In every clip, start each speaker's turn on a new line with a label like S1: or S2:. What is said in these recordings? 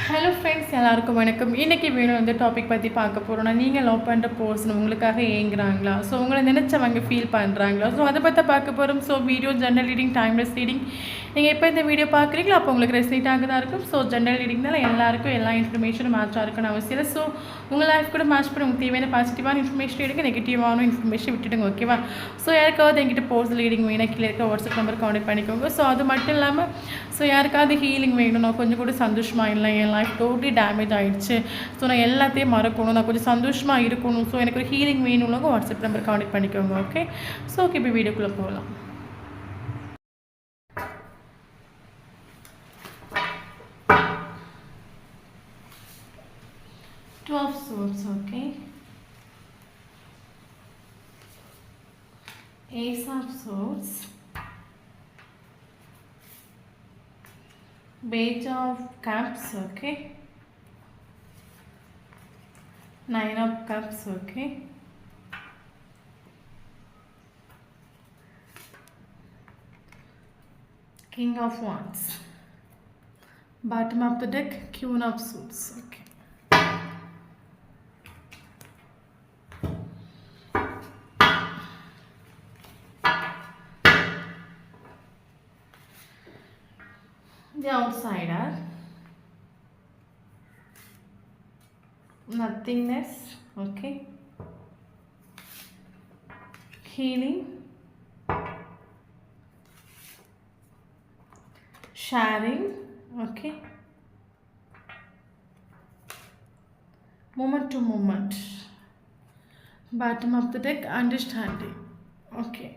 S1: Hello friends, எல்லாருக்கும் வணக்கம். இன்றைக்கி வீடியோ வந்து டாபிக் பற்றி பார்க்க போகிறோம்னா, நீங்கள் லவ் பண்ணுற பர்சன் உங்களுக்காக ஏங்குறாங்களா? ஸோ உங்களை நினச்சவங்க ஃபீல் பண்ணுறாங்களா? ஸோ அதை பற்றி பார்க்க போகிறோம். So video general reading, timeless reading. நீங்கள் எப்போ இந்த வீடியோ பார்க்குறீங்களோ அப்போ உங்களுக்கு ரெசினேட் ஆகுதா இருக்கும். ஸோ ஜென்ரல் ரீடிங்னால எல்லாருக்கும் எல்லா இன்ஃபர்மேஷனும் மேட்சாக இருக்குன்னு அவசியம் இல்லை. ஸோ உங்கள் லைஃப் கூட மேட்ச் பண்ணி உங்களுக்கு தேவையான பாசிட்டிவான இன்ஃபர்மேஷன் எடுங்க, நெகட்டிவான இன்ஃபர்மேஷன் விட்டுடுங்க. ஓகேவா? ஸோ யாருக்காவது எங்கிட்ட பர்சனல் ரீடிங் வேணும், கீழே இருக்க வாட்ஸ்அப் நம்பர் கான்டெக்ட் பண்ணிக்கோங்க. ஸோ அது மட்டும் இல்லாமல் ஸோ யாருக்காவது ஹீலிங் வேணும், நான் கொஞ்சம் கூட சந்தோஷமாக இல்லை, என் லைஃப் டோட்டலி டேமேஜ் ஆகிடுச்சு, ஸோ நான் எல்லாத்தையும் மறக்கணும், நான் கொஞ்சம் சந்தோஷமாக இருக்கணும், ஸோ எனக்கு ஒரு ஹீலிங் வேணும்னு வாட்ஸ்அப் நம்பர் கான்டெக்ட் பண்ணிக்கோங்க. ஓகே? ஸோ ஓகே, இப்போ வீடியோக்குள்ளே போகலாம். Two of Swords, okay. Ace of Swords, Page of Cups, okay. Nine of Cups, okay. King of Wands. Bottom of the deck, Queen of Swords, okay. The outsider, nothingness, okay. Healing, sharing, okay. Moment to moment. Bottom of the deck, understanding, okay.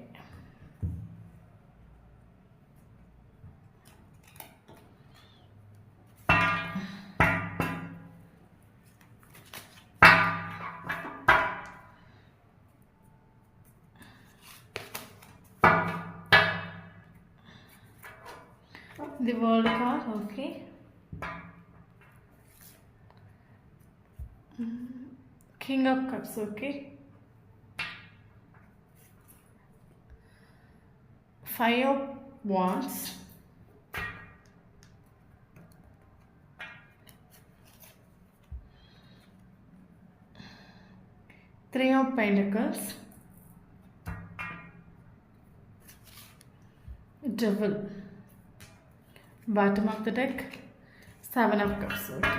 S1: The World card, okay. King of Cups, okay. Five of Wands, Three of Pentacles, Devil. Bottom of the deck, Seven of Cups, okay.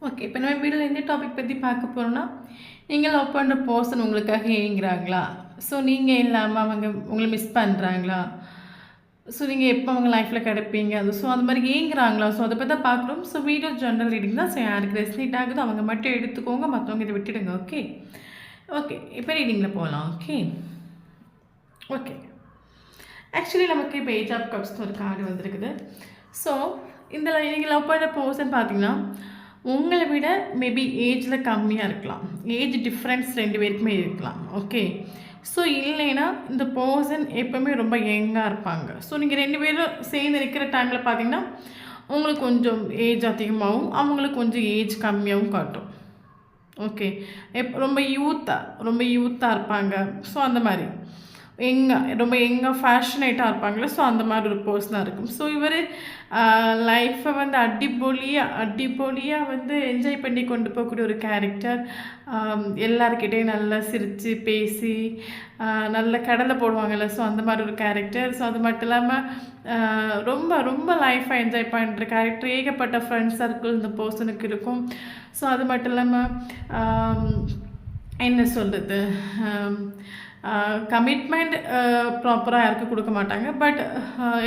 S1: Okay, இப்போ நம்ம வீடியோவில் எந்த topic பற்றி பார்க்க போகிறோன்னா, நீங்கள் love பண்ணுற person உங்களுக்காக ஏங்குறாங்களா? ஸோ நீங்கள் இல்லாமல் அவங்க உங்களை மிஸ் பண்ணுறாங்களா? ஸோ நீங்கள் எப்போ அவங்க லைஃப்பில் கிடைப்பீங்க அது, ஸோ அந்த மாதிரி ஏங்குறாங்களா? ஸோ அதை பற்றி தான் பார்க்குறோம். ஸோ வீடியோ ஜென்ரல் ரீடிங் தான். ஸோ யாருக்கு ரெசினேட் ஆகுதோ அவங்க மட்டும் எடுத்துக்கோங்க, மற்றவங்க இதை விட்டுடுங்க. ஓகே ஓகே, இப்போ ரீடிங்கில் போகலாம். ஓகே ஓகே, ஆக்சுவலி நமக்கு இப்போ ஏஜ் ஆஃப் கப்ஸ்னு ஒரு கார்டு வந்திருக்குது. ஸோ இந்த நீங்கள் லவ் பண்ணுற பர்சன் பார்த்தீங்கன்னா உங்களை விட மேபி ஏஜில் கம்மியாக இருக்கலாம், ஏஜ் டிஃப்ரென்ஸ் ரெண்டு பேருக்குமே இருக்கலாம். ஓகே, ஸோ இல்லைன்னா இந்த பர்சன் எப்போவுமே ரொம்ப யங்காக இருப்பாங்க. ஸோ நீங்கள் ரெண்டு பேரும் சேர்ந்து இருக்கிற டைமில் பார்த்தீங்கன்னா உங்களுக்கு கொஞ்சம் ஏஜ் அதிகமாகவும் அவங்களுக்கு கொஞ்சம் ஏஜ் கம்மியாகவும் காட்டும். ஓகே, ரொம்ப யூத்தாக இருப்பாங்க. ஸோ அந்த மாதிரி ரொம்ப எங்காக ஃபேஷனேட்டாக இருப்பாங்களே, ஸோ அந்த மாதிரி ஒரு பர்சனாக இருக்கும். ஸோ இவர் லைஃப்பை வந்து அடிப்பொலியாக வந்து என்ஜாய் பண்ணி கொண்டு போகக்கூடிய ஒரு கேரக்டர். எல்லாருக்கிட்டையும் நல்லா சிரித்து பேசி நல்ல கடலை போடுவாங்கள்ல, ஸோ அந்த மாதிரி ஒரு கேரக்டர். ஸோ அது மட்டும் இல்லாமல் ரொம்ப ரொம்ப லைஃப்பை என்ஜாய் பண்ணுற கேரக்டர். ஏகப்பட்ட ஃப்ரெண்ட்ஸ் சர்க்கிள் இந்த பர்சனுக்கு இருக்கும். ஸோ அது மட்டும் இல்லாமல் என்ன சொல்கிறது, கமிட்மெண்ட் ப்ராப்பராக யாருக்கும் கொடுக்க மாட்டாங்க, பட்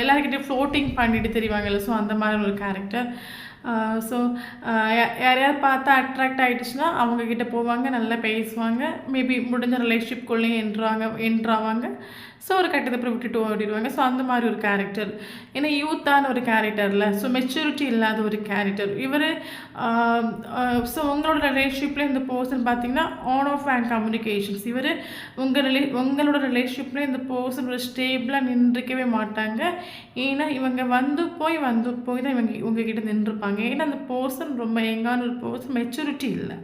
S1: எல்லாருக்கிட்டையும் ஃப்ளோட்டிங் பண்ணிட்டு தெரிவாங்கல்ல, ஸோ அந்த மாதிரி ஒரு கேரக்டர். ஸோ யாரையாவது பார்த்தா அட்ராக்ட் ஆகிடுச்சுன்னா அவங்கக்கிட்ட போவாங்க, நல்லா பேசுவாங்க, மேபி முடிஞ்ச ரிலேஷன்ஷிப்குள்ளேயும் என்ட்ராவாங்க. ஸோ ஒரு கட்டத்தை அப்புறம் விட்டுட்டு ஓடிடுவாங்க. ஸோ அந்த மாதிரி ஒரு கேரக்டர். ஏன்னா யூத்தான ஒரு கேரக்டரில், ஸோ மெச்சூரிட்டி இல்லாத ஒரு கேரக்டர் இவர். ஸோ உங்களோட ரிலேஷன்ஷிப்பில் இந்த பர்சன் பார்த்தீங்கன்னா ஆன் ஆஃப் அண்ட் கம்யூனிகேஷன்ஸ். இவர் உங்களோட ரிலேஷன்ஷிப்பில் இந்த பர்சன் ஒரு ஸ்டேபிளாக நின்றுக்கவே மாட்டாங்க. ஏன்னா இவங்க வந்து போய் தான் இவங்க உங்ககிட்ட நின்றுருப்பாங்க. ஏன்னா அந்த பர்சன் ரொம்ப யங்கான ஒரு பர்சன், மெச்சூரிட்டி இல்லை.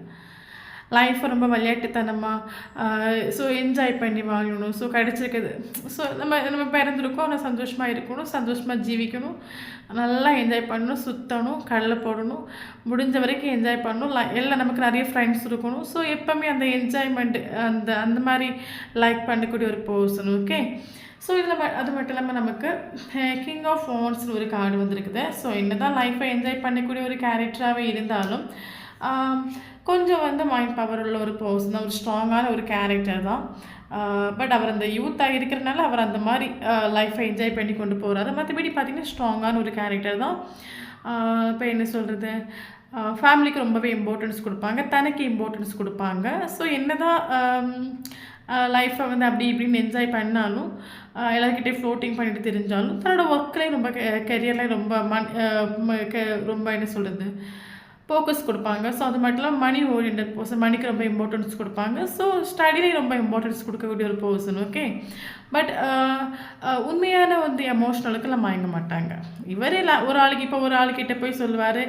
S1: லைஃப்பை ரொம்ப விளையாட்டுத்தனமாக ஸோ என்ஜாய் பண்ணி வாழணும். ஸோ கிடச்சிருக்குது. ஸோ நம்ம நம்ம பிறந்திருக்கோம், ஆனால் சந்தோஷமாக இருக்கணும், சந்தோஷமாக ஜீவிக்கணும், நல்லா என்ஜாய் பண்ணணும், சுற்றணும், கடலை போடணும், முடிஞ்ச வரைக்கும் என்ஜாய் பண்ணணும். எல்லாம் நமக்கு நிறைய ஃப்ரெண்ட்ஸ் இருக்கணும். ஸோ எப்போவுமே அந்த என்ஜாய்மெண்ட் அந்த அந்த மாதிரி லைக் பண்ணக்கூடிய ஒரு பர்சன். ஓகே. ஸோ இதில் அது மட்டும் இல்லாமல் நமக்கு கிங் ஆஃப் வாண்ட்ஸ்னு ஒரு கார்டு வந்திருக்குது. ஸோ என்ன தான் லைஃப்பை என்ஜாய் பண்ணக்கூடிய ஒரு கேரக்டராகவே இருந்தாலும் கொஞ்சம் வந்து மைண்ட் பவர் உள்ள ஒரு பர்சன் தான், ஒரு ஸ்ட்ராங்கான ஒரு கேரக்டர் தான். பட் அவர் அந்த யூத்தாக இருக்கிறனால அவர் அந்த மாதிரி லைஃப்பை என்ஜாய் பண்ணி கொண்டு போகிறாரு. மற்றபடி பார்த்திங்கன்னா ஸ்ட்ராங்கான ஒரு கேரக்டர் தான். இப்போ என்ன சொல்கிறது, ஃபேமிலிக்கு ரொம்பவே இம்பார்ட்டன்ஸ் கொடுப்பாங்க, தனக்கு இம்பார்ட்டன்ஸ் கொடுப்பாங்க. ஸோ என்ன தான் லைஃப்பை வந்து அப்படி இப்படின்னு என்ஜாய் பண்ணாலும், எல்லாருக்கிட்டே ஃப்ளோட்டிங் பண்ணிட்டு தெரிஞ்சாலும், தன்னோட ஒர்க்லேயும் ரொம்ப கெரியர்லேயும் ரொம்ப என்ன சொல்கிறது ஃபோக்கஸ் கொடுப்பாங்க. ஸோ அது மட்டும் இல்லாமல் மணி ஓரியன்ட் பர்சன், மணிக்கு ரொம்ப இம்பார்ட்டன்ஸ் கொடுப்பாங்க. ஸோ ஸ்டடிலேயும் ரொம்ப இம்பார்ட்டன்ஸ் கொடுக்கக்கூடிய ஒரு பர்சன். ஓகே. பட் உண்மையான வந்து எமோஷ்னலுக்கெல்லாம் மயங்க மாட்டாங்க. இவரே ஒரு ஆளுக்கு இப்போ ஒரு ஆளுக்கிட்ட போய் சொல்லுவார்,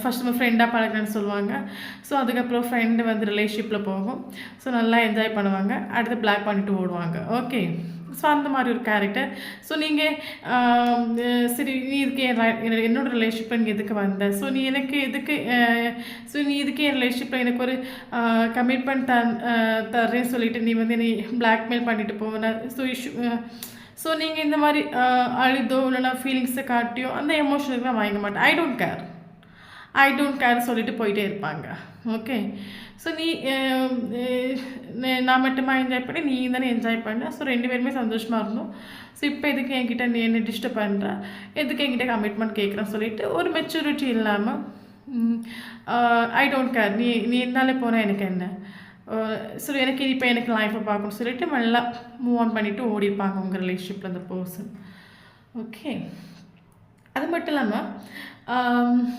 S1: ஃபஸ்ட் நம்ம ஃப்ரெண்டாக பழகிறேன்னு சொல்லுவாங்க. ஸோ அதுக்கப்புறம் ஃப்ரெண்டு வந்து ரிலேஷன்ஷிப்பில் போகும். ஸோ நல்லா என்ஜாய் பண்ணுவாங்க, அடுத்து பிளாக் பண்ணிட்டு ஓடுவாங்க. ஓகே. ஸோ அந்த மாதிரி ஒரு கேரக்டர். ஸோ நீங்கள் சரி நீ இதுக்கு என்னோடய ரிலேஷன்ஷிப்பில் நீ எதுக்கு வந்த, ஸோ நீ எனக்கு எதுக்கு ஸோ நீ இதுக்கு என் ரிலேஷன்ஷிப்பில் எனக்கு ஒரு கமிட்மெண்ட் தர்றேன்னு சொல்லிட்டு நீ வந்து நீ பிளாக்மெயில் பண்ணிட்டு போவேன். ஸோ நீங்கள் இந்த மாதிரி அழுதோ இல்லைனா ஃபீலிங்ஸை காட்டியோ அந்த எமோஷனுக்குலாம் வாங்க மாட்டேன். ஐ டோன்ட் கேர் சொல்லிட்டு போயிட்டே இருப்பாங்க. ஓகே. ஸோ நான் மட்டுமா என்ஜாய் பண்ணி நீ தானே என்ஜாய் பண்ண. ஸோ 2 பேருமே சந்தோஷமாக இருந்தோம். ஸோ இப்போ எதுக்கு என்கிட்ட நீ என்ன டிஸ்டர்ப் பண்ணுற, எதுக்கு என்கிட்ட கமிட்மெண்ட் கேட்குறேன்னு சொல்லிட்டு ஒரு மெச்சூரிட்டி இல்லாமல் ஐ டோன்ட் கேர், நீ இருந்தாலே போனால் எனக்கு என்ன, ஸோ எனக்கு லைஃப்பை பார்க்கணும்னு சொல்லிட்டு நல்லா மூவ் ஆன் பண்ணிவிட்டு ஓடிப்பாங்க உங்கள் ரிலேஷன்ஷிப்பில் அந்த பர்சன். ஓகே. அது மட்டும் இல்லாமல்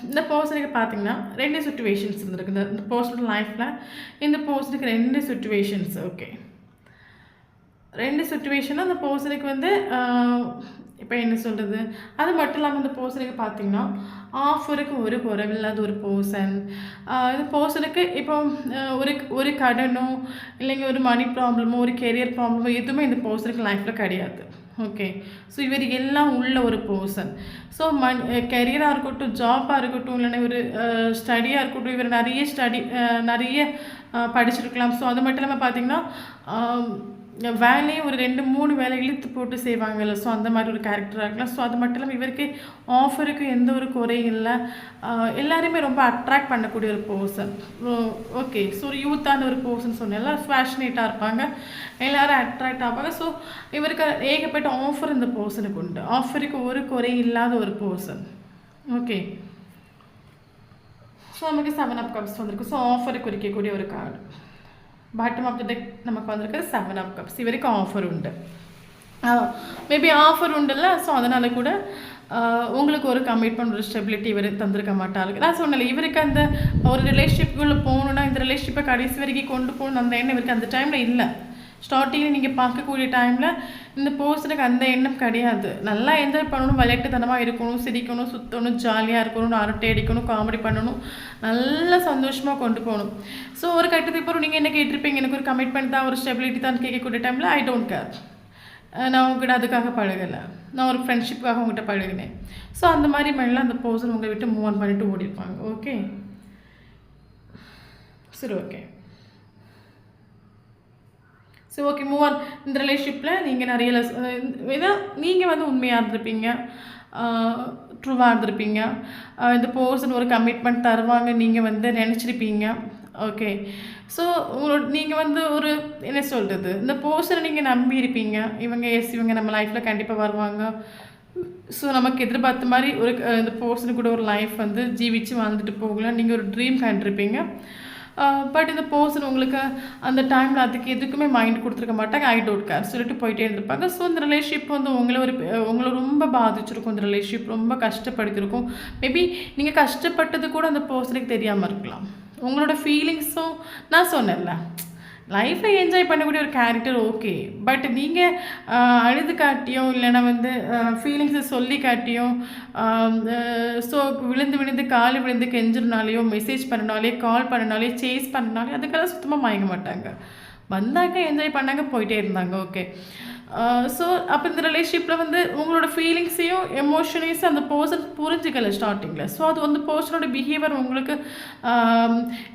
S1: இந்த பர்சனுக்கு பார்த்திங்கன்னா 2 சிச்சுவேஷன்ஸ் இருந்திருக்கு இந்த பர்சனோட லைஃப்பில். இந்த பர்சனுக்கு 2 சிச்சுவேஷன்ஸ். ஓகே. 2 சிச்சுவேஷன் அந்த பர்சனுக்கு வந்து இப்போ என்ன சொல்கிறது, அது மட்டும் இல்லாமல் இந்த பர்சனுக்கு பார்த்திங்கன்னா ஆஃபருக்கு ஒரு குறைவில்லாத ஒரு பர்சன். இந்த பர்சனுக்கு இப்போ ஒரு கடனோ இல்லைங்க ஒரு மணி ப்ராப்ளமோ ஒரு கெரியர் ப்ராப்ளமோ எதுவுமே இந்த பர்சனுக்கு லைஃப்பில் கிடையாது. ஓகே. ஸோ இவர் எல்லாம் உள்ள ஒரு பர்சன். ஸோ கெரியராக இருக்கட்டும், ஜாப்பாக இருக்கட்டும், இல்லைன்னா ஒரு ஸ்டடியாக இருக்கட்டும், இவர் நிறைய படிச்சிருக்கலாம். ஸோ அது மட்டும் இல்லாமல் பார்த்திங்கன்னா வேலையும் ஒரு 2-3 வேலை இழுத்து போட்டு செய்வாங்கல்ல. ஸோ அந்த மாதிரி ஒரு கேரக்டராக இருக்கலாம். ஸோ அது மட்டும் இல்லாமல் இவருக்கு ஆஃபருக்கு எந்த ஒரு குறையும் இல்லை. எல்லாருமே ரொம்ப அட்ராக்ட் பண்ணக்கூடிய ஒரு பர்சன். ஓகே. ஸோ ஒரு யூத்தான ஒரு பர்சன் சொன்னால ஃபேஷனேட்டாக இருப்பாங்க, எல்லோரும் அட்ராக்ட் ஆவாங்க. ஸோ இவருக்கு ஏகப்பட்ட ஆஃபர் இந்த பர்சனுக்கு உண்டு. ஆஃபருக்கு ஒரு குறையும் இல்லாத ஒரு பர்சன். ஓகே. ஸோ நமக்கு 7 of Cups வந்திருக்கு. ஸோ ஆஃபரை குறிக்கக்கூடிய ஒரு card. Bottom of the deck நமக்கு வந்திருக்கு 7 of Cups. இவருக்கு ஆஃபர் உண்டு, மேபி ஆஃபர் உண்டுல்ல. ஸோ அதனால் கூட உங்களுக்கு ஒரு கமிட்மெண்ட், ஒரு ஸ்டெபிலிட்டி இவர் தந்திருக்க மாட்டாரு. நான் சொன்னல, இவருக்கு அந்த ஒரு ரிலேஷன்ஷிப்புக்குள்ளே போகணுன்னா, இந்த ரிலேஷன்ஷிப்பை கடைசி வரைக்கும் கொண்டு போகணும் அந்த எண்ணம் இவருக்கு அந்த டைமில் இல்லை. ஸ்டார்டிங்கில் நீங்கள் பார்க்கக்கூடிய டைமில் இந்த பர்சனுக்கு அந்த எண்ணம் கிடையாது. நல்லா என்ஜாய் பண்ணணும், விளையாட்டுத்தனமாக இருக்கணும், சிரிக்கணும், சுற்றணும், ஜாலியாக இருக்கணும், அரட்டை அடிக்கணும், காமெடி பண்ணணும், நல்லா சந்தோஷமாக கொண்டு போகணும். ஸோ ஒரு கட்டத்துக்கு அப்புறம் நீங்கள் என்ன கேட்டிருப்பீங்க, எனக்கு ஒரு கமிட்மெண்ட் தான், ஒரு ஸ்டெபிலிட்டி தான் கேட்கக்கூடிய டைமில் ஐ டோன்ட் கேர், நான் உங்ககிட்ட அதுக்காக பழகலை, நான் ஒரு ஃப்ரெண்ட்ஷிப்புக்காக உங்கள்கிட்ட பழகினேன். ஸோ அந்த மாதிரி மைண்டில் அந்த பர்சன் உங்களை விட்டு மூவ் ஆன் பண்ணிவிட்டு ஓடிப்பாங்க. ஓகே. சரி. Okay. So okay, move on. இந்த ரிலேஷன்ஷிப்பில் நீங்கள் நிறைய ஏன்னா நீங்கள் வந்து உண்மையாக இருந்திருப்பீங்க, ட்ரூவாக இருந்திருப்பீங்க. இந்த பர்சன் ஒரு கமிட்மெண்ட் தருவாங்க நீங்கள் வந்து நினச்சிருப்பீங்க. ஓகே. ஸோ நீங்கள் வந்து ஒரு என்ன சொல்கிறது, இந்த பர்சனை நீங்கள் நம்பியிருப்பீங்க, இவங்க நம்ம லைஃப்பில் கண்டிப்பாக வருவாங்க. ஸோ நமக்கு எதிர்பார்த்த மாதிரி ஒரு இந்த பர்சனு கூட ஒரு லைஃப் வந்து ஜீவிச்சு வாழ்ந்துட்டு போகலாம் நீங்கள் ஒரு ட்ரீம் கண்டிருப்பீங்க. பட் இந்த பர்சன் உங்களுக்கு அந்த டைமில் அதுக்கு எதுக்குமே மைண்ட் கொடுத்துருக்க மாட்டாங்க, ஐ டோன்ட் கேர் சொல்லிட்டு போயிட்டே இருந்திருப்பாங்க. ஸோ இந்த ரிலேஷன்ஷிப் வந்து உங்களை ரொம்ப பாதிச்சிருக்கும், இந்த ரிலேஷன்ஷிப் ரொம்ப கஷ்டப்படுத்திருக்கும். மேபி நீங்கள் கஷ்டப்பட்டது கூட அந்த பர்சனுக்கு தெரியாமல் இருக்கலாம். உங்களோட ஃபீலிங்ஸும் நான் சொன்னேன்ல, லைஃப்பை என்ஜாய் பண்ணக்கூடிய ஒரு கேரக்டர் ஓகே. பட் நீங்கள் அழுது காட்டியும் இல்லைன்னா வந்து ஃபீலிங்ஸை சொல்லி காட்டியும் ஸோ விழுந்து விழுந்து கால் விழுந்து கெஞ்சிருனாலையோ மெசேஜ் பண்ணனாலே கால் பண்ணனாலே சேஸ் பண்ணனாலே அதுக்கெல்லாம் சுத்தமாக மயங்க மாட்டாங்க. வந்தாங்க என்ஜாய் பண்ணாங்க போயிட்டே இருந்தாங்க ஓகே. ஸோ அப்போ இந்த ரிலேஷன்ஷிப்பில் வந்து உங்களோட ஃபீலிங்ஸையும் எமோஷனையும் அந்த பர்சன் புரிஞ்சுக்கல ஸ்டார்டிங்கில். ஸோ அது வந்து பர்சனோட பிஹேவியர் உங்களுக்கு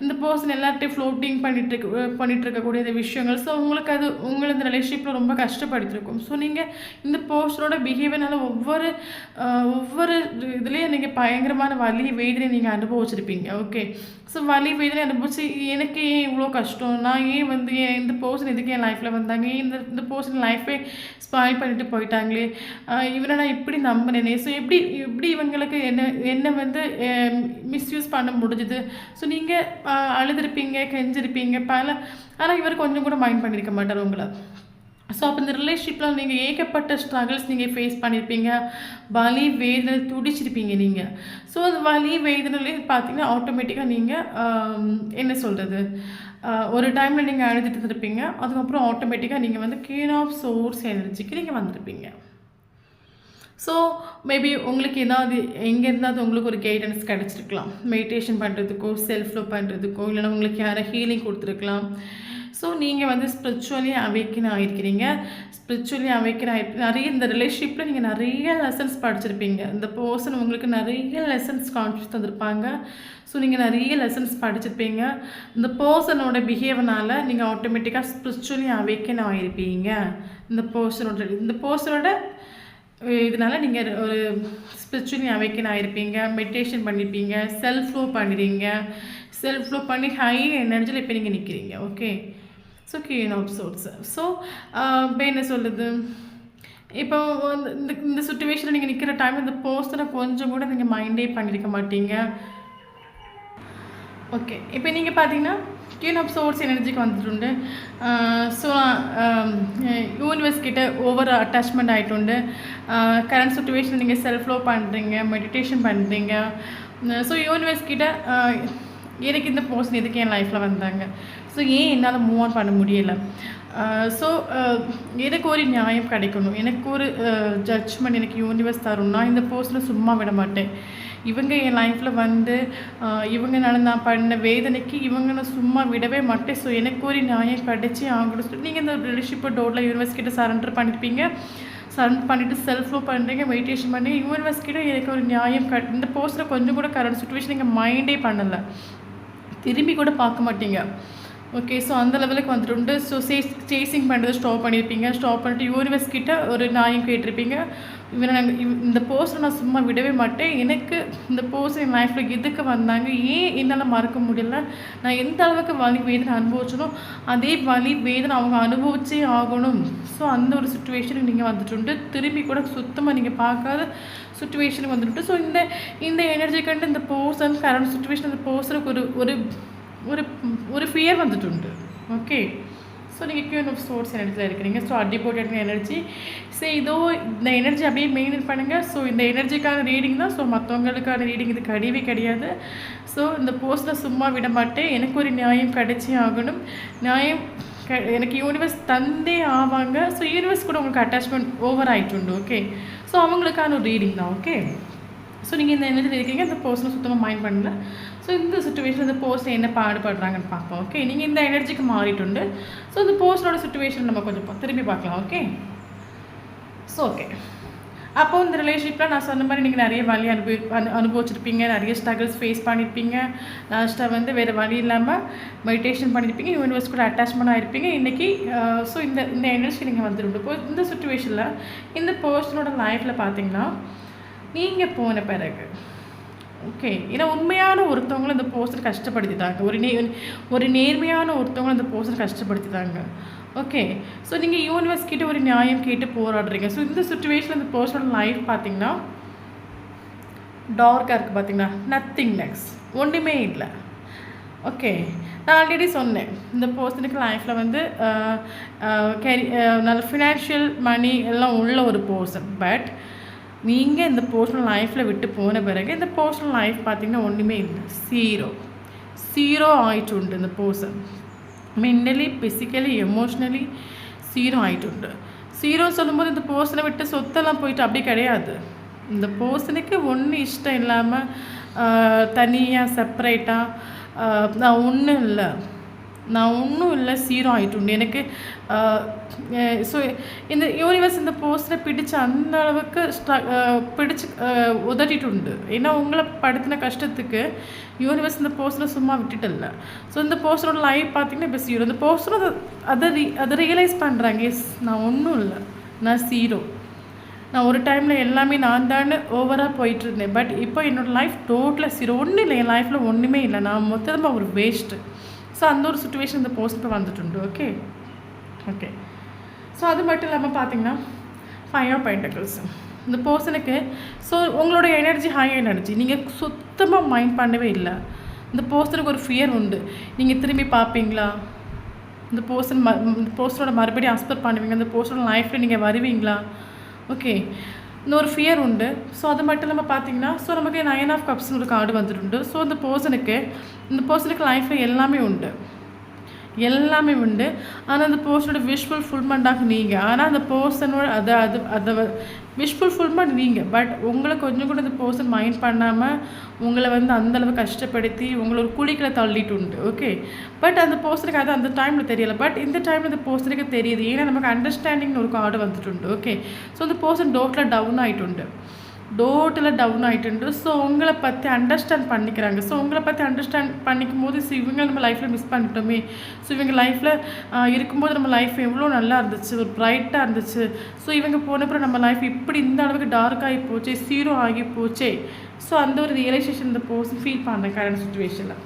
S1: இந்த பர்சன் எல்லார்ட்டையும் ஃப்ளோட்டிங் பண்ணிட்டு இருக்கக்கூடிய இந்த விஷயங்கள் ஸோ உங்களுக்கு அது உங்களை இந்த ரிலேஷன்ஷிப்பில் ரொம்ப கஷ்டப்படுத்திருக்கும். ஸோ நீங்கள் இந்த பர்சனோட பிஹேவியர்னால ஒவ்வொரு இதுலேயும் நீங்கள் பயங்கரமான வலி வேதனை நீங்கள் அனுபவிச்சிருப்பீங்க ஓகே. ஸோ வலி வேதனை அனுபவிச்சு எனக்கு ஏன் இவ்வளோ கஷ்டம், நான் ஏன் வந்து இந்த பர்சன் இதுக்கு என் லைஃப்பில் வந்தாங்க, இந்த பர்சன் லைஃபே ஸ்பாயில் பண்ணிட்டு போயிட்டாங்களே, இவரை நான் இப்படி நம்பினேனே, ஸோ எப்படி இவங்களுக்கு என்ன வந்து மிஸ்யூஸ் பண்ண முடிஞ்சுது. ஸோ நீங்கள் அழுதுருப்பீங்க கெஞ்சிருப்பீங்க ஆனால் இவர் கொஞ்சம் கூட மைண்ட் பண்ணியிருக்க மாட்டார் உங்களை. ஸோ அப்போ இந்த ரிலேஷன்ஷிப்பில் நீங்கள் ஏகப்பட்ட ஸ்ட்ரகிள்ஸ் நீங்கள் ஃபேஸ் பண்ணியிருப்பீங்க, வலி வேதனை துடிச்சிருப்பீங்க நீங்கள். ஸோ அந்த வலி வேதனையிலே பார்த்தீங்கன்னா ஆட்டோமேட்டிக்காக நீங்கள் என்ன சொல்கிறது ஒரு டைமில் நீங்கள் அழுதுட்டு இருந்திருப்பீங்க. அதுக்கப்புறம் ஆட்டோமேட்டிக்காக நீங்கள் வந்து குயின் ஆஃப் சோர்ஸ் எனர்ஜிக்கு நீங்கள் வந்திருப்பீங்க. ஸோ மேபி உங்களுக்கு ஏதாவது எங்கே இருந்தாவது உங்களுக்கு ஒரு கைடன்ஸ் கிடச்சிருக்கலாம், மெடிடேஷன் பண்ணுறதுக்கோ செல்ஃப் லவ் பண்ணுறதுக்கோ, இல்லைனா உங்களுக்கு யாரை ஹீலிங் கொடுத்துருக்கலாம். ஸோ நீங்கள் வந்து ஸ்பிரிச்சுவலி அவேக்கன் ஆகிருக்கிறீங்க. ஸ்பிரிச்சுவலி அவேக்கன் நிறைய இந்த ரிலேஷன்ஷிப்பில் நீங்கள் நிறைய லெசன்ஸ் படிச்சிருப்பீங்க. இந்த பர்சன் உங்களுக்கு நிறைய லெசன்ஸ் கான்ஃபியூஸ் தந்திருப்பாங்க. ஸோ நீங்கள் நிறைய லெசன்ஸ் படிச்சிருப்பீங்க. இந்த பர்சனோட பிஹேவியர்னால் நீங்கள் ஆட்டோமேட்டிக்காக ஸ்பிரிச்சுவலி அவேக்கன் ஆகிருப்பீங்க. இந்த பர்சனோட இதனால் நீங்கள் ஒரு ஸ்பிரிச்சுவலி அவேக்கன் ஆகிருப்பீங்க, மெடிடேஷன் பண்ணியிருப்பீங்க, செல்ஃப் லவ் பண்ணுறீங்க, செல்ஃப் லவ் பண்ணி ஹை எனர்ஜியில் இப்போ நீங்கள் நிற்கிறீங்க okay. So queen of swords. So இப்போ என்ன சொல்லுது, இப்போ இந்த சுச்சுவேஷனில் நீங்கள் நிற்கிற டைம் இந்த பர்சனை கொஞ்சம் கூட நீங்கள் மைண்டே பண்ணியிருக்க மாட்டீங்க ஓகே. இப்போ நீங்கள் பார்த்தீங்கன்னா குயின் ஆஃப் சோர்ஸ் எனர்ஜிக்கு வந்துட்டு ஸோ யூனிவர்ஸ் கிட்ட ஓவர் அட்டாச்மெண்ட் ஆகிட்டு கரண்ட் சுச்சுவேஷன் நீங்கள் செல்ஃப் லவ் பண்ணுறீங்க, மெடிடேஷன் பண்ணுறீங்க. ஸோ யூனிவர்ஸ் கிட்ட எனக்கு இந்த பர்சன் எதுக்கு என் லைஃப்பில் வந்தாங்க, ஸோ ஏன் என்னால் மூவ் ஆன் பண்ண முடியலை, ஸோ எனக்கு ஒரு நியாயம் கிடைக்கணும், எனக்கு ஒரு ஜட்ஜ்மெண்ட் எனக்கு யூனிவர்ஸ் தரும்னா இந்த பர்சனை சும்மா விட மாட்டேன். இவங்க என் லைஃப்பில் வந்து இவங்கனால நான் பண்ண வேதனைக்கு இவங்க நான் சும்மா விடவே மாட்டேன். ஸோ எனக்கு ஒரு நியாயம் கிடைச்சி ஆகணும்னு சொல்லிட்டு நீங்கள் இந்த ரிலேஷன்ஷிப்பை டோட்டலாக யூனிவர்ஸ் கிட்ட சரண்டர் பண்ணியிருப்பீங்க. சரண்டர் பண்ணிவிட்டு செல்ஃப் லவ் பண்ணுறீங்க, மெடிடேஷன் பண்ணுறீங்க. யூனிவர்ஸ் கிட்ட எனக்கு ஒரு நியாயம் இந்த பர்சனை கொஞ்சம் கூட கரண்ட் சுச்சுவேஷன் நீங்கள் மைண்டே பண்ணலை, திரும்பி கூட பார்க்க மாட்டீங்க ஓகே. ஸோ அந்த லெவலுக்கு வந்துட்டு ஸோ சேசிங் பண்ணுறது ஸ்டாப் பண்ணியிருப்பீங்க. ஸ்டாப் பண்ணிட்டு யூனிவர்ஸ் கிட்ட ஒரு நியாயம் கேட்டிருப்பீங்க. இந்த பர்சனை நான் சும்மா விடவே மாட்டேன், எனக்கு இந்த பர்சன் என் லைஃப்பில் எதுக்கு வந்தாங்க, ஏன் என்னால் மறக்க முடியல, நான் எந்த அளவுக்கு வலி வேதனை அனுபவிச்சனோ அதே வலி வேதனை அவங்க அனுபவிச்சே ஆகணும். ஸோ அந்த ஒரு சுச்சுவேஷனுக்கு நீங்கள் வந்துட்டு திரும்பி கூட சுத்தமாக நீங்கள் பார்க்காத சுச்சுவேஷனுக்கு வந்துட்டு ஸோ இந்த எனர்ஜி கண்டு இந்த பர்சன் கரண்ட் சுச்சுவேஷன் இந்த பர்சனுக்கு ஒரு ஒரு ஒரு ஃபியர் வந்துட்டு ஓகே. ஸோ நீங்கள் குயின் ஆஃப் சோர்ஸ் எனர்ஜியில் இருக்கிறீங்க. So அடிபோட்டட் energy. ஸோ இதோ இந்த எனர்ஜி அப்படியே மெயின்டைன் பண்ணுங்கள். ஸோ இந்த எனர்ஜிக்கான ரீடிங் தான். ஸோ மற்றவங்களுக்கான ரீடிங் இது கிடையவே கிடையாது. ஸோ இந்த போஸ்ட்டில் சும்மா விட மாட்டேன், எனக்கு ஒரு நியாயம் கிடைச்சே ஆகணும், நியாயம் எனக்கு யூனிவர்ஸ் தந்தே ஆவாங்க. ஸோ யூனிவர்ஸ் கூட உங்களுக்கு அட்டாச்மெண்ட் ஓவர் ஆகிட்டு ஓகே. ஸோ அவங்களுக்கான ஒரு ரீடிங் தான் ஓகே. ஸோ நீங்கள் இந்த எனர்ஜி இருக்கீங்க, இந்த பர்சனை சுத்தமாக மைண்ட் பண்ணல. ஸோ இந்த சுச்சுவேஷன் இந்த பர்சன் என்ன பாடுபடுறாங்கன்னு பார்ப்போம் ஓகே. நீங்கள் இந்த எனர்ஜிக்கு மாறிட்டு ஸோ இந்த பர்சனோட சுச்சுவேஷன் நம்ம கொஞ்சம் திரும்பி பார்க்கலாம் ஓகே. ஸோ ஓகே, அப்போது இந்த ரிலேஷன்ஷிப்பில் நான் சொன்ன மாதிரி நீங்கள் நிறைய வழி அனுபவிச்சிருப்பீங்க, நிறைய ஸ்ட்ரகிள்ஸ் ஃபேஸ் பண்ணியிருப்பீங்க. லாஸ்ட்டாக வந்து வேறு வழி இல்லாமல் மெடிடேஷன் பண்ணியிருப்பீங்க, யூனிவர்ஸ் கூட அட்டாச்மெண்ட் ஆகிருப்பீங்க இன்றைக்கி. ஸோ இந்த எனர்ஜி நீங்கள் வந்துட்டு இந்த சுச்சுவேஷனில் இந்த பர்சனோட லைஃப்பில் பார்த்தீங்கன்னா நீங்கள் போன பிறகு ஓகே, ஏன்னா உண்மையான ஒருத்தவங்களும் இந்த பர்சன் கஷ்டப்படுத்திட்டாங்க, ஒரு நேர்மையான ஒருத்தவங்களும் இந்த பர்சன் கஷ்டப்படுத்திட்டாங்க ஓகே. ஸோ நீங்கள் யூனிவர்ஸ் கிட்ட ஒரு நியாயம் கேட்டு போராடுறீங்க. ஸோ இந்த சுச்சுவேஷனில் இந்த பர்சனோட லைஃப் பார்த்தீங்கன்னா டார்க்காக இருக்குது, பார்த்தீங்கன்னா நத்திங்னஸ், ஒன்றுமே இல்லை ஓகே. நான் ஆல்ரெடி சொன்னேன் இந்த பர்சனுக்கு லைஃப்பில் வந்து நல்ல ஃபினான்ஷியல் மணி எல்லாம் உள்ள ஒரு பர்சன். பட் நீங்கள் இந்த பர்சனல் லைஃப்பில் விட்டு போன பிறகு இந்த பர்சனல் லைஃப் பார்த்திங்கன்னா ஒன்றுமே இல்லை, ஜீரோ ஆயிட்டு உண்டு இந்த person mentally physically emotionally zero ஆகிட்டு. சீரோ சொல்லும்போது இந்த பர்சனை விட்டு சொத்தெல்லாம் போயிட்டு அப்படி கிடையாது. இந்த பர்சனுக்கு ஒன்றும் இஷ்டம் இல்லாமல் தனியாக செப்பரேட்டாக நான் ஒன்றும் இல்லை சீரோ ஆகிட்டு எனக்கு. ஸோ இந்த யூனிவர்ஸ் இந்த போஸ்டரை பிடிச்சு அந்த அளவுக்கு பிடிச்சு உதட்டிட்டு. ஏன்னா உங்களை படுத்தின கஷ்டத்துக்கு யூனிவர்ஸ் இந்த போஸ்டரை சும்மா விட்டுட்டில்ல. ஸோ இந்த போஸ்டரோட லைஃப் பார்த்திங்கன்னா இப்போ சீரோ. இந்த போஸ்டரும் அதை ரியலைஸ் பண்ணுறாங்க. எஸ், நான் ஒன்றும் இல்லை, நான் சீரோ. நான் ஒரு டைமில் எல்லாமே நான் தானே ஓவராக போயிட்டுருந்தேன். பட் இப்போ என்னோடய லைஃப் டோட்டலாக சீரோ. ஒன்றும் இல்லை, என் லைஃப்பில் ஒன்றுமே இல்லை, நான் மொத்தமாக ஒரு வேஸ்ட்டு. ஸோ அந்த ஒரு சுச்சுவேஷன் இந்த போஸ்ட் இப்போ வந்துட்டு. ஓகே. ஸோ அது மட்டும் இல்லாமல் பார்த்தீங்கன்னா 5 ஆஃப் பென்டக்கிள்ஸ் இந்த பர்சனுக்கு. ஸோ உங்களோட எனர்ஜி ஹை எனர்ஜி, நீங்கள் சுத்தமாக மைண்ட் பண்ணவே இல்லை. இந்த பர்சனுக்கு ஒரு ஃபியர் உண்டு. நீங்கள் திரும்பி பார்ப்பீங்களா, இந்த பர்சனோட மறுபடியும் அக்செப்ட் பண்ணுவீங்க, இந்த பர்சனோட லைஃப்பில் நீங்கள் வருவீங்களா? ஓகே, இந்த ஒரு ஃபியர் உண்டு. ஸோ அது மட்டும் இல்லாமல் பார்த்தீங்கன்னா, ஸோ நமக்கு 9 ஆஃப் கப்ஸ்னு ஒரு கார்டு வந்துட்டு. ஸோ இந்த பர்சனுக்கு லைஃப்பில் எல்லாமே உண்டு. ஆனால் அந்த பர்சனோட விஷ் ஃபுல்ஃபில்மெண்ட்டாக நீங்கள். ஆனால் அந்த பர்சனோட அதை விஷ் ஃபுல்ஃபில்மெண்ட் நீங்கள். பட் உங்களை கொஞ்சம் கூட இந்த பர்சன் மைண்ட் பண்ணாமல் உங்களை அந்தளவு கஷ்டப்படுத்தி உங்களை ஒரு குழிகளை தள்ளிட்டு உண்டு. ஓகே, பட் அந்த பர்சனுக்கு அது அந்த டைமில் தெரியலை. பட் இந்த டைமில் இந்த பர்சனுக்கு தெரியுது. ஏன்னா நமக்கு அண்டர்ஸ்டாண்டிங்னு ஒரு கார்டு வந்துட்டு. ஓகே, ஸோ அந்த பர்சன் டோட்டலாக டவுன் ஆகிட்டு. ஸோ உங்களை பற்றி அண்டர்ஸ்டாண்ட் பண்ணிக்கிறாங்க. ஸோ உங்களை பற்றி அண்டர்ஸ்டாண்ட் பண்ணிக்கும் போது இவங்க நம்ம லைஃப்பில் மிஸ் பண்ணிட்டோமே. ஸோ இவங்க லைஃப்பில் இருக்கும்போது நம்ம லைஃப் எவ்வளோ நல்லா இருந்துச்சு, ஒரு ப்ரைட்டாக இருந்துச்சு. ஸோ இவங்க போனப்பறம் நம்ம லைஃப் இப்படி இந்த அளவுக்கு டார்க் ஆகி போச்சே, சீரோ ஆகி போச்சே. ஸோ அந்த ஒரு ரியலைசேஷன் இந்த பர்சன் ஃபீல் பண்ணுறேன் கரண்ட் சுச்சுவேஷனில்.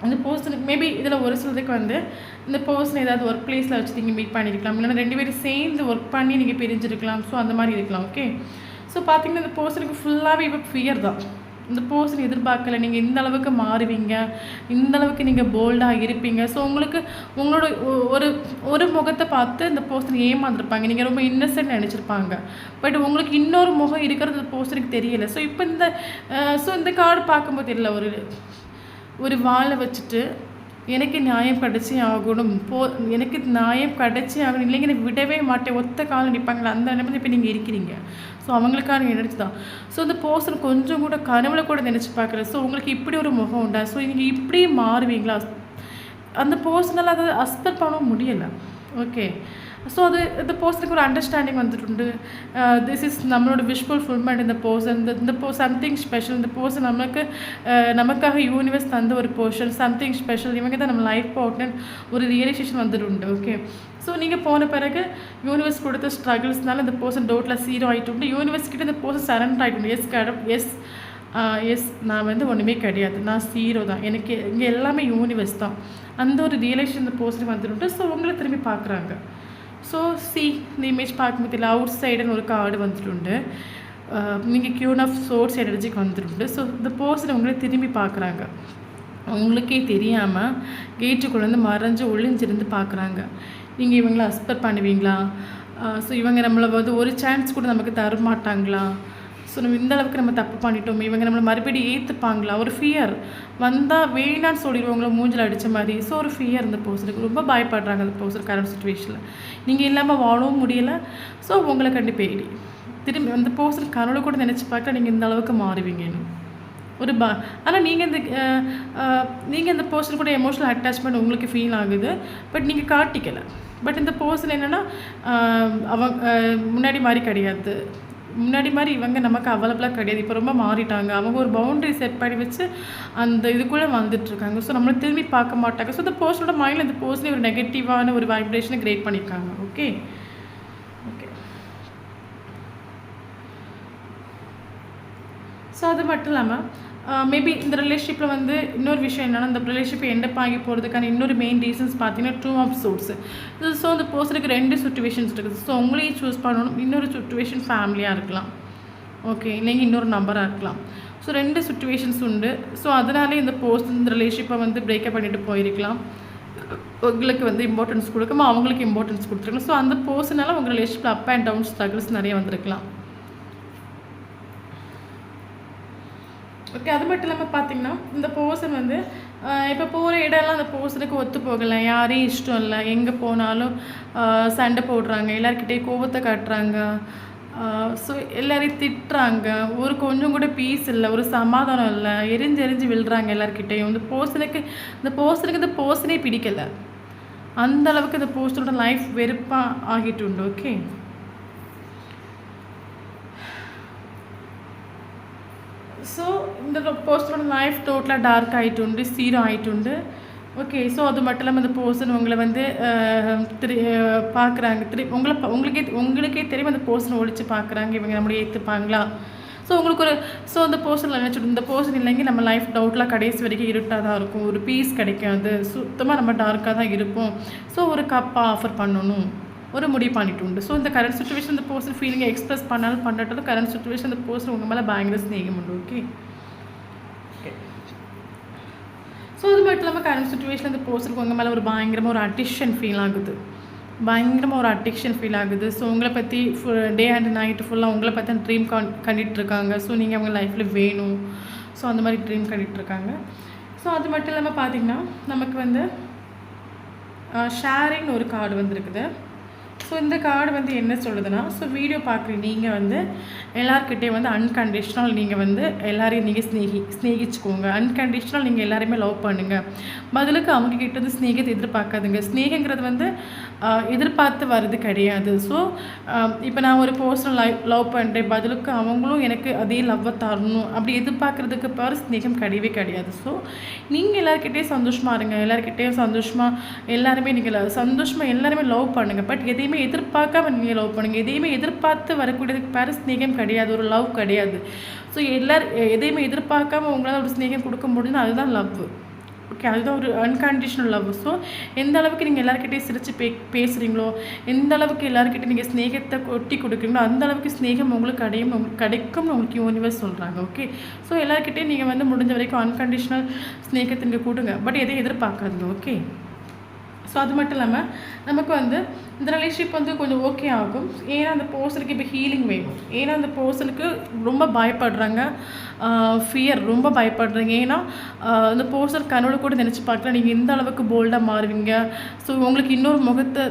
S1: அந்த பர்சனுக்கு மேபி இதில் ஒரு சிலதுக்கு இந்த பர்சன் ஏதாவது ஒர்க் பிளேஸில் வச்சு நீங்கள் மீட் பண்ணியிருக்கலாம், இல்லைன்னா 2 பேரும் சேர்ந்து ஒர்க் பண்ணி நீங்கள் பிரிஞ்சிருக்கலாம். ஸோ அந்த மாதிரி இருக்கலாம். ஓகே, ஸோ பார்த்திங்கன்னா இந்த பர்சனுக்கு ஃபுல்லாகவே இப்போ ஃபியர் தான். இந்த பர்சன் எதிர்பார்க்கலை நீங்கள் இந்த அளவுக்கு மாறுவீங்க, இந்த அளவுக்கு நீங்கள் போல்டாக இருப்பீங்க. ஸோ உங்களோட ஒரு முகத்தை பார்த்து இந்த பர்சன் ஏமாந்துருப்பாங்க. நீங்கள் ரொம்ப இன்னசென்ட் நினச்சிருப்பாங்க. பட் உங்களுக்கு இன்னொரு முகம் இருக்கிறது இந்த பர்சனுக்கு தெரியலை. ஸோ இப்போ இந்த கார்டு பார்க்கும்போது இல்லை, ஒரு வாழை வச்சுட்டு எனக்கு நியாயம் கிடச்சி ஆகணும், எனக்கு நியாயம் கிடச்சி ஆகணும், இல்லைங்க எனக்கு விடவே மாட்டேன், ஒத்த காலம் நிற்பாங்களா, அந்த நிலைமை இப்போ நீங்கள் இருக்கிறீங்க. ஸோ அவங்களுக்கான எனர்ஜி தான். ஸோ இந்த பர்சன் கொஞ்சம் கூட கனவுல கூட நினச்சி பார்க்கல. ஸோ உங்களுக்கு இப்படி ஒரு முகம் உண்டா, ஸோ நீங்கள் இப்படி மாறுவீங்களா, அந்த பர்சனால் அதை அக்செப்ட் பண்ண முடியலை. ஓகே, ஸோ இந்த பர்சனுக்கு ஒரு அண்டர்ஸ்டாண்டிங் வந்துட்டு. திஸ் இஸ் நம்மளோட விஷ் ஃபுல்ஃபில்மெண்ட். இந்த சம்திங் ஸ்பெஷல். இந்த பர்சன் நமக்காக யூனிவர்ஸ் தந்த ஒரு போர்ஷன், சம்திங் ஸ்பெஷல். இவங்க தான் நம்ம லைஃப் பார்ட்னர். ஒரு ரியலைசேஷன் வந்துட்டு. ஓகே, ஸோ நீங்கள் போன பிறகு யூனிவர்ஸ் கொடுத்த ஸ்ட்ரகிள்ஸ்னால இந்த பர்சன் டோட்டலாக சீரோ ஆகிட்டு. யூனிவர்ஸ் கிட்ட இந்த பர்சன் சரண்டர் ஆகிட்டு. எஸ் நான் ஒன்றுமே கிடையாது, நான் சீரோ தான், எனக்கு இங்கே எல்லாமே யூனிவர்ஸ் தான். அந்த ஒரு ரியலைசேஷன் இந்த பர்சனுக்கு வந்துட்டு. ஸோ உங்களை திரும்பி பார்க்குறாங்க. ஸோ இந்த இமேஜ் பார்க்கும்போது இல்லை, அவுட் சைடுன்னு ஒரு கார்டு வந்துட்டு. நீங்கள் கியூன் ஆஃப் சோர்ஸ் எனர்ஜிக்கு வந்துட்டு. ஸோ இந்த பர்சன் உங்களை திரும்பி பார்க்குறாங்க. உங்களுக்கே தெரியாமல் கேட்டுக்குள்ளேருந்து மறைஞ்சு ஒளிஞ்சிருந்து பார்க்குறாங்க. நீங்கள் இவங்கள அக்செப்ட் பண்ணுவீங்களா, ஸோ இவங்க நம்மளை ஒரு சான்ஸ் கூட நமக்கு தரமாட்டாங்களா, ஸோ நம்ம இந்த அளவுக்கு நம்ம தப்பு பண்ணிட்டோம், இவங்க நம்மளை மறுபடியும் ஏற்றுப்பாங்களா, ஒரு ஃபியர் வந்தால் வேணான்னு சொல்லிடுவாங்களோ மூஞ்சில் அடித்த மாதிரி. ஸோ ஒரு ஃபியர் இந்த பர்சனுக்கு ரொம்ப பயப்படுறாங்க. அந்த பர்சன் கரண்ட் சுச்சுவேஷனில் நீங்கள் இல்லாமல் வாழவும் முடியலை. ஸோ உங்களை கண்டிப்பாக திரும்பி அந்த பர்சன் கனவுல கூட நினச்சி பார்க்க நீங்கள் இந்த அளவுக்கு மாறுவீங்கன்னு ஆனால் நீங்கள் இந்த பர்சன் கூட எமோஷனல் அட்டாச்மெண்ட் உங்களுக்கு ஃபீல் ஆகுது. பட் நீங்கள் காட்டிக்கலை. பட் இந்த பர்சன் என்னென்னா அவங்க முன்னாடி மாதிரி கிடையாது. முன்னாடி மாதிரி இவங்க நமக்கு அவைலபிளாக கிடையாது. இப்போ ரொம்ப மாறிட்டாங்க. அவங்க ஒரு பவுண்டரி செட் பண்ணி வச்சு அந்த இதுக்குள்ளே வந்துட்டுருக்காங்க. ஸோ நம்மளை திரும்பி பார்க்க மாட்டாங்க. ஸோ இந்த பர்சனோட மைண்டில் இந்த பர்சனே ஒரு நெகட்டிவான ஒரு வைப்ரேஷனை கிரியேட் பண்ணியிருக்காங்க. ஓகே, ஸோ அது மட்டும் இல்லாமல் மேபி இந்த ரிலேஷன்ஷிப்பில் இன்னொரு விஷயம் என்னென்னா, இந்த ரிலேஷன்ஷிப் எண்டப் ஆகி போகிறதுக்கான இன்னொரு மெயின் ரீசன்ஸ் பார்த்தீங்கன்னா 2 ஆஃப் சோர்ஸ். ஸோ அந்த பர்சனுக்கு 2 சுச்சுவேஷன்ஸ் இருக்குது. ஸோ உங்களையும் சூஸ் பண்ணணும். இன்னொரு சுச்சுவேஷன் ஃபேமிலியாக இருக்கலாம். ஓகே, இல்லைங்க இன்னொரு நம்பராக இருக்கலாம். ஸோ 2 சுச்சுவேஷன்ஸ் உண்டு. ஸோ அதனாலே இந்த இந்த ரிலேஷன்ஷிப்பை பிரேக்கப் பண்ணிட்டு போயிருக்கலாம். உங்களுக்கு இம்பார்ட்டன்ஸ் கொடுக்காம அவங்களுக்கு இம்பார்ட்டன்ஸ் கொடுத்துருக்கலாம். ஸோ அந்த பர்சனால் உங்கள் ரிலேஷன்ஷிப்பில் அப் அண்ட் டவுன் ஸ்ட்ரகிள்ஸ் நிறைய வந்திருக்கலாம். ஓகே. அது மட்டும் இல்லாமல் பார்த்தீங்கன்னா, இந்த பர்சன் வந்து இப்போ போகிற இடம்லாம் அந்த பர்சனுக்கு ஒத்து போகலை, யாரையும் இஷ்டம் இல்லை, எங்கே போனாலும் சண்டை போடுறாங்க, எல்லாருக்கிட்டேயும் கோபத்தை காட்டுறாங்க, ஸோ எல்லாரையும் திட்டுறாங்க, ஒரு கொஞ்சம் கூட பீஸ் இல்லை, ஒரு சமாதானம் இல்லை, எரிஞ்சு எரிஞ்சு விழுறாங்க எல்லாருக்கிட்டேயும். இந்த பர்சனே பிடிக்கலை, அந்த அளவுக்கு இந்த பர்சனோட லைஃப் வெறுப்பாக ஆகிட்டு உண்டு. ஓகே. సో இந்த பர்சனோட லைஃப் டோட்டலாக டார்க் ஆகிட்டு சீரோ ஆகிட்டு. ஓகே. ஸோ அது மட்டும் இல்லாமல் இந்த பர்சன் உங்களை வந்து பார்க்குறாங்க, உங்களுக்கே தெரியும் அந்த பர்சனை ஒழிச்சு பார்க்குறாங்க, இவங்க நம்மளை ஏற்றுப்பாங்களா. ஸோ அந்த பர்சனில் நினச்சிட்டு இந்த பர்சன் இல்லைங்க நம்ம லைஃப் டவுட்லாம் கடைசி வரைக்கும் இருட்டாக தான் இருக்கும், ஒரு பீஸ் கிடைக்காது, சுத்தமாக நம்ம டார்க்காக தான் இருப்போம். ஸோ ஒரு கப்பாக ஆஃபர் பண்ணணும், ஒரு முடிவு பண்ணிட்டு உண்டு. ஸோ இந்த கரண்ட் சுச்சுவேஷன் இந்த பர்சன் ஃபீலிங்கை எக்ஸ்பிரஸ் பண்ணாலும் பண்ணட்டும், கரண்ட் சுச்சுவேஷன் இந்த பர்சன் உங்கள் மேலே பயங்கர ஸ்நேகம் உண்டு. ஓகே. ஸோ அது மட்டும் இல்லாமல் கரண்ட் சுச்சுவேஷன் இந்த பர்சனுக்கு உங்கள் மேலே ஒரு பயங்கரமாக ஒரு அடிக்ஷன் ஃபீல் ஆகுது, ஸோ உங்களை பற்றி டே அண்ட் நைட்டு ஃபுல்லாக உங்களை பற்றி ட்ரீம் கண்டிகிட்ருக்காங்க. ஸோ நீங்கள் அவங்க லைஃப்பில் வேணும், ஸோ அந்த மாதிரி ட்ரீம் கண்டிகிட்ருக்காங்க. ஸோ அது மட்டும் இல்லாமல் பார்த்திங்கன்னா நமக்கு வந்து ஷேரிங்னு ஒரு கார்டு வந்துருக்குது. ஸோ இந்த கார்டு வந்து என்ன சொல்லுதுன்னா, ஸோ வீடியோ பார்க்குற நீங்கள் வந்து எல்லாருக்கிட்டே வந்து அன்கண்டிஷ்னல் நீங்கள் வந்து எல்லாரையும் நீங்கள் ஸ்நேகிச்சுக்கோங்க, அன்கண்டிஷ்னல் நீங்கள் எல்லாரையுமே லவ் பண்ணுங்கள், பதிலுக்கு அவங்கக்கிட்ட வந்து ஸ்நேகத்தை எதிர்பார்க்காதுங்க. ஸ்நேகங்கிறது வந்து எதிர்பார்த்து வர்றது கிடையாது. ஸோ இப்போ நான் ஒரு பர்சனல் லவ் பண்ணுறேன், பதிலுக்கு அவங்களும் எனக்கு அதே லவ்வை தரணும் அப்படி எதிர்பார்க்குறதுக்கு பேர் ஸ்நேகம் கிடையவே கிடையாது. ஸோ நீங்கள் எல்லாருக்கிட்டேயும் சந்தோஷமாக இருங்க, எல்லாருக்கிட்டேயும் சந்தோஷமாக எல்லாருமே லவ் பண்ணுங்கள். பட் எதையுமே எதிர்பார்க்காம நீங்கள் லவ் பண்ணுங்கள், எதையுமே எதிர்பார்த்து வரக்கூடியதுக்கு பேர் ஸ்நேகம் கிடையாது, ஒரு லவ் கிடையாது. ஸோ எதையுமே எதிர்பார்க்காம உங்களால் ஒரு ஸ்நேகம் கொடுக்க முடியுதுன்னா அதுதான் லவ். ஓகே. அதுதான் ஒரு அன்கண்டிஷ்னல் லவ். ஸோ எந்த அளவுக்கு நீங்கள் எல்லாருக்கிட்டையும் சிரித்து பேசுகிறீங்களோ, எந்த அளவுக்கு எல்லாருக்கிட்டையும் நீங்கள் ஸ்நேகத்தை கொட்டி கொடுக்குறீங்களோ அந்த அளவுக்கு ஸ்நேகம் உங்களுக்கு கிடைக்கும்னு உங்களுக்கு யூனிவர்ஸ் சொல்கிறாங்க. ஓகே. ஸோ எல்லாருக்கிட்டையும் நீங்கள் வந்து முடிஞ்ச வரைக்கும் அன்கண்டிஷ்னல் ஸ்நேகத்தை நீங்கள் கொடுங்க, பட் எதையும் எதிர்பார்க்காதுங்க. ஓகே. ஸோ அது மட்டும் இல்லாமல் நமக்கு வந்து இந்த ரிலேஷன்ஷிப் வந்து கொஞ்சம் ஓகே ஆகும், ஏன்னா அந்த பர்சனுக்கு இப்போ ஹீலிங் வேணும், ஏன்னா அந்த பர்சனுக்கு ரொம்ப பயப்படுறாங்க, ஃபியர் ரொம்ப பயப்படுறீங்க. ஏன்னா அந்த பர்சன் கனவுல கூட நினச்சி பார்க்கலாம் நீங்கள் இந்த அளவுக்கு போல்டாக மாறுவீங்க. ஸோ உங்களுக்கு இன்னொரு முகத்தை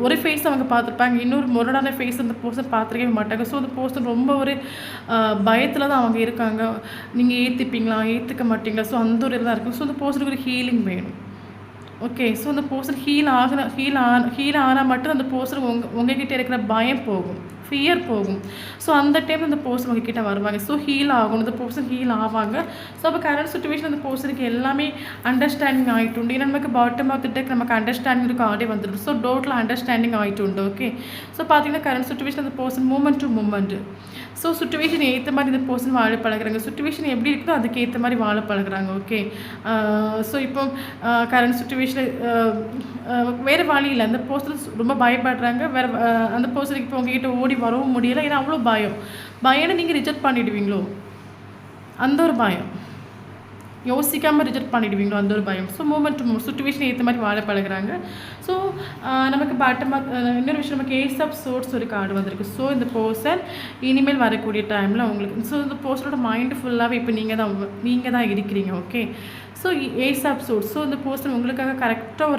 S1: ஒரு ஃபேஸ் அவங்க பார்த்துருப்பாங்க, இன்னொரு முரடான ஃபேஸ் அந்த பர்சன் பார்த்துருக்கவே மாட்டாங்க. ஸோ அந்த பர்சன் ரொம்ப ஒரு பயத்தில் தான் அவங்க இருக்காங்க, நீங்கள் ஏற்றுப்பீங்களா ஏற்றுக்க மாட்டீங்களா, ஸோ அந்த ஒரு இதாக இருக்கும். ஸோ அந்த பர்சனுக்கு ஒரு ஹீலிங் வேணும். ஓகே. ஸோ அந்த பர்சன் ஹீல் ஆனால் மட்டும் அந்த பர்சன் உங்ககிட்ட இருக்கிற பயம் போகும், ஃபியர் போகும். ஸோ அந்த டைம் அந்த பர்சன் உங்ககிட்ட வருவாங்க. ஸோ ஹீல் ஆகணும், இந்த பர்சன் ஹீல் ஆவாங்க. ஸோ அப்போ கரண்ட் சுச்சுவேஷன் அந்த பர்சனுக்கு எல்லாமே அண்டர்ஸ்டாண்டிங் ஆகிட்டு, ஏன்னா நமக்கு பாட்டம் ஆஃப் த டெக் நமக்கு அண்டர்ஸ்டாண்டிங் ஆடி வந்துடும். ஸோ டோட்டல் அண்டர்ஸ்டாண்டிங் ஆகிட்டு. ஓகே. ஸோ பார்த்தீங்கன்னா கரண்ட் சுச்சுவேஷன் அந்த person moment to moment, so situation ஏற்ற மாதிரி இந்த பர்சன் வாழ பழகுறாங்க, சுச்சுவேஷன் எப்படி இருக்குதோ அதுக்கு ஏற்ற மாதிரி வாழ பழகுறாங்க. ஓகே. ஸோ இப்போ கரண்ட் சுச்சுவேஷனில் வேறு வழி இல்லை, அந்த பர்சன் ரொம்ப பயப்படுறாங்க, அந்த பர்சனுக்கு இப்போ உங்ககிட்ட ஓடி வரவும் முடியலை, ஏன்னா அவ்வளோ பயம்னு நீங்கள் ரிஜெக்ட் பண்ணிவிடுவீங்களோ அந்த ஒரு பயம், யோசிக்காமல் ரிஜெக்ட் பண்ணிவிடுவீங்களோ அந்த ஒரு பயம். So moment to move situation ஏற்ற மாதிரி வாழ பழகுறாங்க. ஸோ நமக்கு இன்னொரு விஷயம், நமக்கு ஏஸ் ஆஃப் சோர்ட்ஸ் ஒரு கார்டு வந்திருக்கு. ஸோ இந்த பர்சன் இனிமேல் வரக்கூடிய டைமில் உங்களுக்கு இந்த பர்சனோட மைண்டு ஃபுல்லாகவே இப்போ நீங்கள் தான் இருக்கிறீங்க. Okay. So ace of swords, so இந்த பர்சன் உங்களுக்காக கரெக்டாக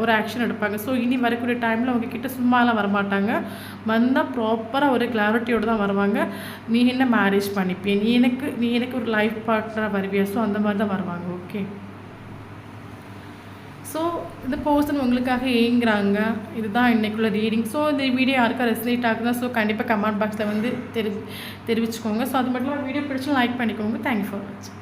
S1: ஒரு ஆக்ஷன் எடுப்பாங்க. ஸோ இனி வரக்கூடிய டைமில் உங்ககிட்ட சும்மாலாம் வரமாட்டாங்க, வந்தால் ப்ராப்பராக ஒரு கிளாரிட்டியோடு தான் வருவாங்க. நீ என்ன மேரேஜ் பண்ணிப்பேன், நீ எனக்கு ஒரு லைஃப் பார்ட்னராக வருவியா, ஸோ அந்த மாதிரி தான் வருவாங்க. ஓகே. ஸோ இந்த பர்சன் உங்களுக்காக ஏங்குறாங்க. இதுதான் இன்றைக்குள்ள ரீடிங். ஸோ இந்த வீடியோ யாருக்கா ரெசனேட் ஆகுதுன்னா ஸோ கண்டிப்பாக கமெண்ட் பாக்ஸில் வந்து தெரிவிச்சுக்கோங்க. ஸோ அது மட்டும் வீடியோ பிடிச்சி லைக் பண்ணிக்கோங்க. தேங்க்யூ ஃபார் வாட்சிங்.